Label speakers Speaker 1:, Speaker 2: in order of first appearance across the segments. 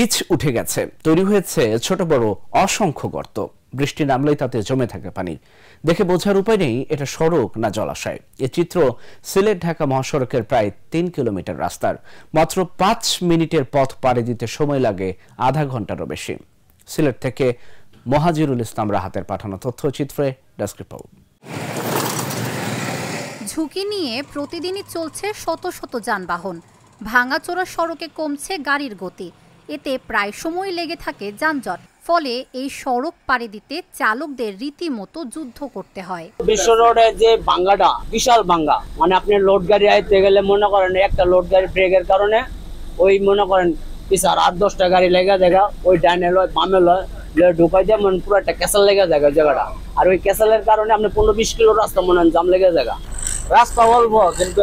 Speaker 1: Pitch উঠে গেছে, তৈরি হয়েছে ছোট বড় অসংখ্য গর্ত। বৃষ্টি নামলেই তাতে জমে থাকে পানি। দেখে বোঝার উপায় নেই এটা সড়ক না জলাশয়। এ চিত্র সিলেট ঢাকা মহাসড়কের প্রায় ৩ কিলোমিটার রাস্তার। মাত্র ৫ মিনিটের পথ পাড়ি দিতে সময় লাগে আধা ঘন্টারও বেশি। সিলেট থেকে মহাজিরুল ইসলাম রাহাতের পাঠানো তথ্যচিত্রে ডেস্ক রিপোর্ট।
Speaker 2: ঝুঁকি নিয়ে প্রতিদিনই চলছে শত শত যানবাহন। ভাঙাচোরা সড়কে কমছে গাড়ির গতি, এতে প্রায় সময় লেগে থাকে যানজট। ফলে এই সড়ক পাড়ি দিতে চালকদের রীতিমতো যুদ্ধ করতে হয়।
Speaker 3: বিশ্ব রোডে যে ভাঙ্গাটা বিশাল ভাঙ্গা, মানে আপনি লোড গাড়ি আইতে গেলে মনে করেন একটা লোড গাড়ি ব্রেকের কারণে ওই মনে করেন পিছার ৮-১০টা গাড়ি লেগে দেখা ওই ডাইনে লয় বামে লয় ঢুকাই যায়, মানে পুরো একটা ক্যাসেল লেগে যায় জায়গাটা। আর ওই ক্যাসেলের কারণে আপনি ১৫-২০ কিলো রাস্তা মনে হয় জাম লেগে যায়।
Speaker 4: রাস্তা বলবো কিন্তু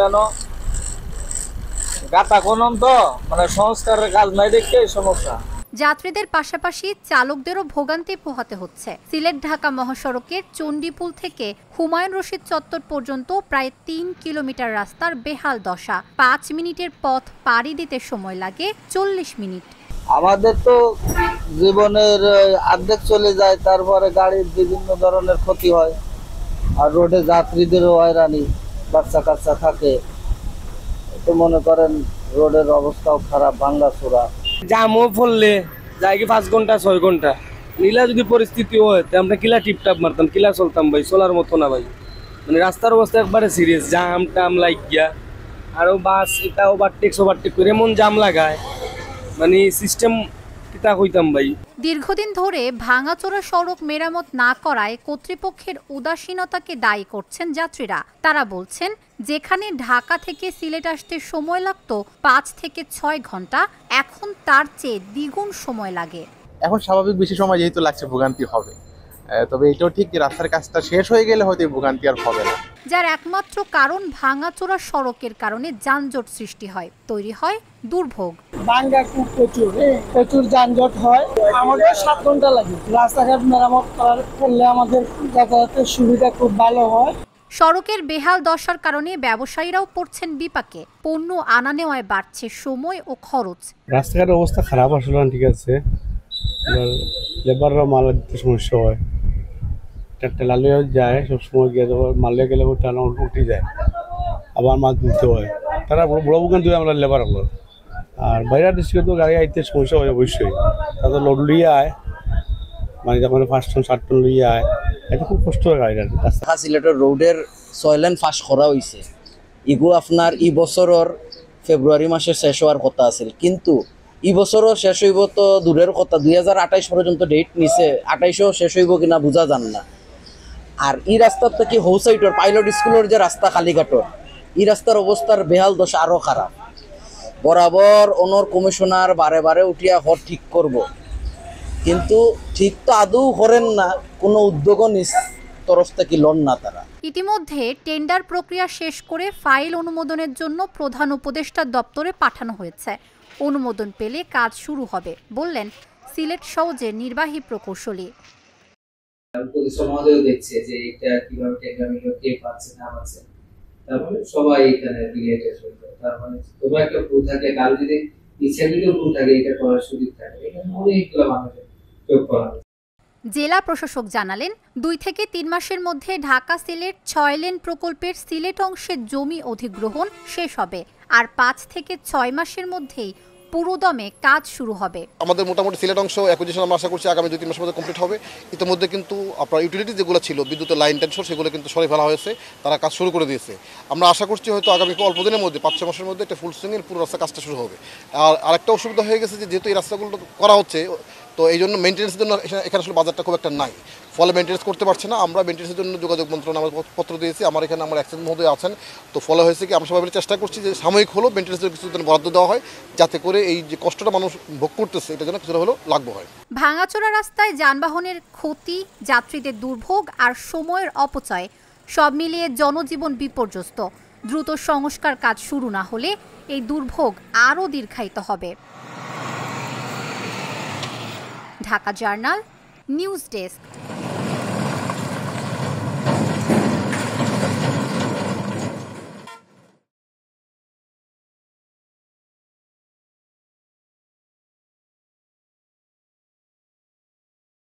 Speaker 4: গাতা খনন তো মানে সংস্কারের কাজ নাই দেখে সমস্যা।
Speaker 2: যাত্রীদের পাশাপাশি চালকদেরও ভোগান্তি পোহাতে হচ্ছে। সিলেট ঢাকা মহাসড়কের চণ্ডীপুল থেকে হুমায়ুন রশিদ চত্বর পর্যন্ত প্রায় ৩ কিলোমিটার রাস্তার বেহাল দশা। ৫ মিনিটের পথ পাড়ি দিতে সময় লাগে ৪০ মিনিট।
Speaker 4: আমাদের তো জীবনের অর্ধেক চলে যায়, তারপরে গাড়ির বিভিন্ন ধরনের ক্ষতি হয়, আর রোডে যাত্রীদেরও হয়রানি, বাচ্চা কাচ্চা থাকে, তো মনে করেন রোডের অবস্থাও খারাপ, ভাঙ্গাচোরা।
Speaker 3: জামও পড়লে যায় কি ৫ ঘন্টা ৬ ঘন্টা নীলা যদি পরিস্থিতি হয় আমরা কিলা টিপটাপ মারতাম, কিলা চলতাম ভাই, চলার মতো না ভাই। মানে রাস্তার অবস্থা একবারে সিরিয়াস, জাম টাম লাগ গিয়া আরো বাস এটা ওভারটেক করে এমন জাম লাগায়, মানে সিস্টেম কিতা হইতাম ভাই।
Speaker 2: দীর্ঘদিন ধরে ভাঙাচোরা সড়ক মেরামত না করায় কর্তৃপক্ষের উদাসীনতাকে দায়ী করছেন যাত্রীরা। তারা বলছেন, যেখানে ঢাকা থেকে সিলেট আসতে সময় লাগতো ৫ থেকে ৬ ঘন্টা, এখন তার চেয়ে দ্বিগুণ সময় লাগে।
Speaker 5: এখন স্বাভাবিক বেশি সময় যেহেতু লাগছে, ভোগান্তি হবে। তবে এটাও ঠিক যে রাস্তার কাজটা শেষ হয়ে গেলে হয়তো ভোগান্তি আর হবে না।
Speaker 2: যার একমাত্র কারণ ভাঙাচোরা সড়কের কারণে যানজট সৃষ্টি হয়, তৈরি হয় দুর্ভোগ।
Speaker 6: ভাঙ্গা খুব প্রচুর যানজট হয়। আমাদের ৭ ঘন্টা লাগে। রাস্তাঘাট মেরামত করলে আমাদের যাতায়াতের সুবিধা খুব ভালো হয়।
Speaker 2: সড়কের বেহাল দশার কারণে ব্যবসায়ীরাও পড়ছেন বিপাকে। পণ্য আনা নেওয়ায় বাড়ছে সময় ও খরচ।
Speaker 7: রাস্তাঘাটের অবস্থা খারাপ আসলে, ঠিক আছে, লেবাররা মাল দিতে সমস্যা হয়। টেলালিও যায় সবসময় গিয়ে, মালিয়া গেলে টানা উঠে যায়, আবার মাছ দিতে হয়। তারা বড় বুকান দিয়ে আমরা লেবার হলো। আর বাইরের ডিস্ট্রিক্টে তো গাড়ি আইতে সমস্যা হয় অবশ্যই। তাদের লোড লিয়ে আয়, মানে যখন ৫ টন ৭ টন লিয়ে আয়, এটা খুব কষ্ট হয় গাড়িটা।
Speaker 8: ঢাকা সিলেটের রোডের ৬ লেন ফাঁস করা হয়েছে। ইগো আপনার ই বছরের ফেব্রুয়ারি মাসে শেষ হওয়ার কথা আছিল, কিন্তু এই বছরও শেষ হইব তো দূরের কথা, ২০২৮ পর্যন্ত ডেট নিছে, ২৮ও শেষ হইব কিনা বোঝা যান না। আর এই রাস্তার থেকে হৌসাইটর পাইলট স্কুলের যে রাস্তা কালীঘাটর, এই রাস্তার অবস্থার বেহাল দশা আরো খারাপ। বরাবর অনর কমিশনার বারে বারে উঠিয়া ঘর ঠিক করব, কিন্তু ঠিক তো আদৌ করেন না, কোনো উদ্যোগও নিজ তরফ থেকে লন না তারা।
Speaker 2: ইতিমধ্যে টেন্ডার প্রক্রিয়া শেষ করে ফাইল অনুমোদনের জন্য প্রধান উপদেষ্টার দপ্তরে পাঠানো হয়েছে। অনুমোদন পেলে কাজ শুরু হবে, বললেন সিলেট সওজের নির্বাহী প্রকৌশলী।
Speaker 9: সমাজেও দেখছে যে এটা কিভাবে টেন্ডার মিলে কে পাচ্ছে না পাচ্ছে, তারপরে সবাই এখানে রিলেটেড হয়ে, তার মানে কোনো একটা ভুল থাকে, কারো যদি ইচ্ছা যদি ভুল থাকে এটা করার সুযোগ থাকে, এখানে অনেকগুলো মানুষের যোগ করা।
Speaker 2: জেলা প্রশাসক জানালেন, ২ থেকে ৩ মাসের মধ্যে ঢাকা সিলেট ৬ লেন প্রকল্পের সিলেট অংশের জমি অধিগ্রহণ শেষ হবে, আর ৫ থেকে ৬ মাসের মধ্যেই পুরোদমে কাজ শুরু হবে।
Speaker 10: আমাদের মোটামুটি সিলেট অংশ অ্যাকুইজিশন আমরা আশা করছি আগামী ২-৩ মাসের মধ্যে কমপ্লিট হবে। ইতিমধ্যে কিন্তু আপনার ইউটিলিটি যেগুলো ছিল, বিদ্যুতের লাইন টেনশন, সেগুলো কিন্তু সরিয়ে ফেলা হয়েছে, তারা কাজ শুরু করে দিয়েছে। আমরা আশা করছি হয়তো আগামী অল্প দিনের মধ্যে ৫-৬ মাসের মধ্যে একটা ফুল সুইংয়ের পুরো রাস্তা কাজটা শুরু হবে। আর আরেকটা অসুবিধা হয়ে গেছে যে যেহেতু এই রাস্তাগুলো করা হচ্ছে, তো এই জন্য মেনটেন্যান্সের জন্য এখানে আসলে বাজারটা খুব একটা নাই, ফলে মেনটেন্যান্স করতে পারছে না। আমরা মেনটেন্যান্সের জন্য যোগাযোগ মন্ত্রণালয়ে আমরা পত্র দিয়েছি, আমার এখানে আমার এক্সচেঞ্জ মহোদয় আছেন। তো ফলে হয়েছে কি, আমরা সবাই মিলে চেষ্টা করছি যে সাময়িক হলেও মেনটেন্যান্সের কিছু বরাদ্দ দেওয়া হয়, যাতে করে এই যে কষ্টটা মানুষ ভোগ করতেছে এটা যেন কিছুটা হলেও লাঘব হয়।
Speaker 2: ভাঙাচোরা রাস্তায় যানবাহনের ক্ষতি, যাত্রীদের দুর্ভোগ আর সময়ের অপচয় সব মিলিয়ে জনজীবন বিপর্যস্ত। দ্রুত সংস্কার কাজ শুরু না হলে এই দুর্ভোগ আরও দীর্ঘায়িত হবে। Dhaka journal, news desk.